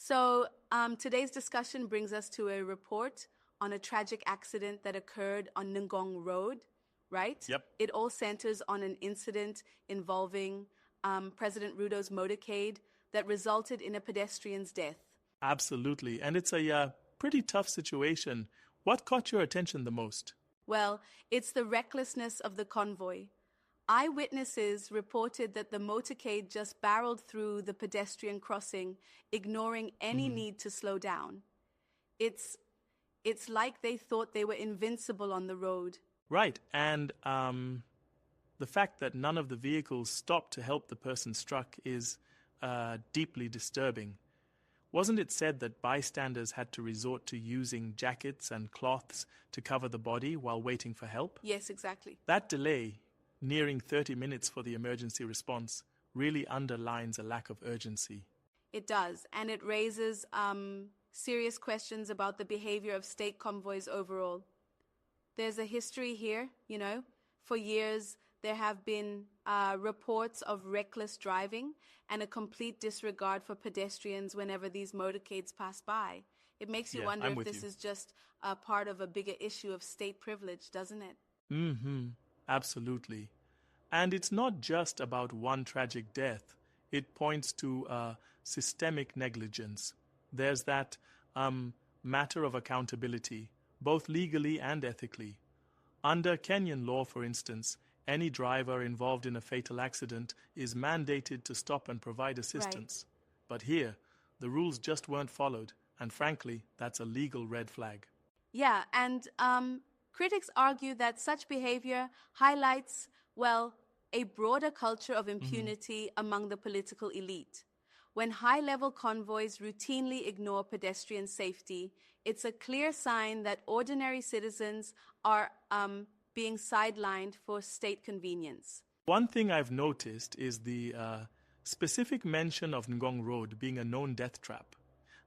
So today's discussion brings us to a report on a tragic accident that occurred on Ngong Road, right? Yep. It all centers on an incident involving President Ruto's motorcade that resulted in a pedestrian's death. Absolutely. And it's a pretty tough situation. What caught your attention the most? Well, it's the recklessness of the convoy. Eyewitnesses reported that the motorcade just barreled through the pedestrian crossing, ignoring any need to slow down. It's like they thought they were invincible on the road. Right. And the fact that none of the vehicles stopped to help the person struck is deeply disturbing. Wasn't it said that bystanders had to resort to using jackets and cloths to cover the body while waiting for help? Yes, exactly. That delay, nearing 30 minutes for the emergency response, really underlines a lack of urgency. It does, and it raises serious questions about the behavior of state convoys overall. There's a history here, For years, there have been reports of reckless driving and a complete disregard for pedestrians whenever these motorcades pass by. It makes you wonder if this is just a part of a bigger issue of state privilege, doesn't it? Absolutely. And it's not just about one tragic death. It points to systemic negligence. There's that matter of accountability, both legally and ethically. Under Kenyan law, for instance, any driver involved in a fatal accident is mandated to stop and provide assistance. Right. But here, the rules just weren't followed, and frankly, that's a legal red flag. Yeah, and critics argue that such behavior highlights, a broader culture of impunity among the political elite. When high-level convoys routinely ignore pedestrian safety, it's a clear sign that ordinary citizens are being sidelined for state convenience. One thing I've noticed is the specific mention of Ngong Road being a known death trap.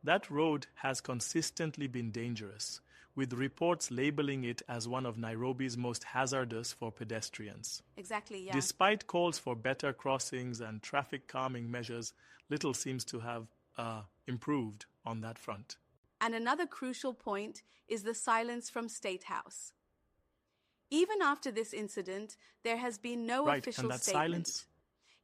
That road has consistently been dangerous, with reports labeling it as one of Nairobi's most hazardous for pedestrians. Exactly, yeah. Despite calls for better crossings and traffic calming measures, little seems to have improved on that front. And another crucial point is the silence from State House. Even after this incident, there has been no official and that statement. Silence?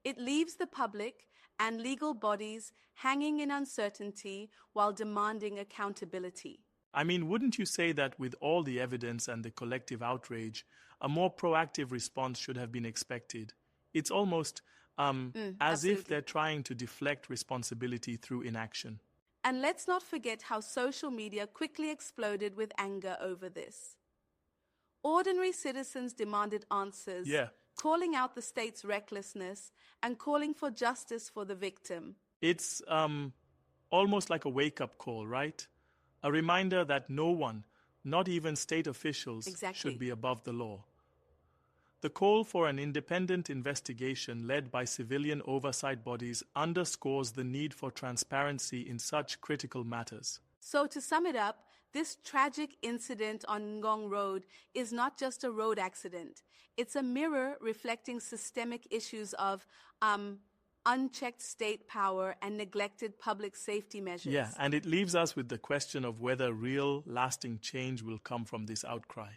It leaves the public and legal bodies hanging in uncertainty while demanding accountability. I mean, wouldn't you say that with all the evidence and the collective outrage, a more proactive response should have been expected? It's almost as if they're trying to deflect responsibility through inaction. And let's not forget how social media quickly exploded with anger over this. Ordinary citizens demanded answers, calling out the state's recklessness and calling for justice for the victim. It's almost like a wake-up call, right? A reminder that no one, not even state officials, should be above the law. The call for an independent investigation led by civilian oversight bodies underscores the need for transparency in such critical matters. So to sum it up, this tragic incident on Ngong Road is not just a road accident. It's a mirror reflecting systemic issues of unchecked state power and neglected public safety measures. Yeah, and it leaves us with the question of whether real, lasting change will come from this outcry.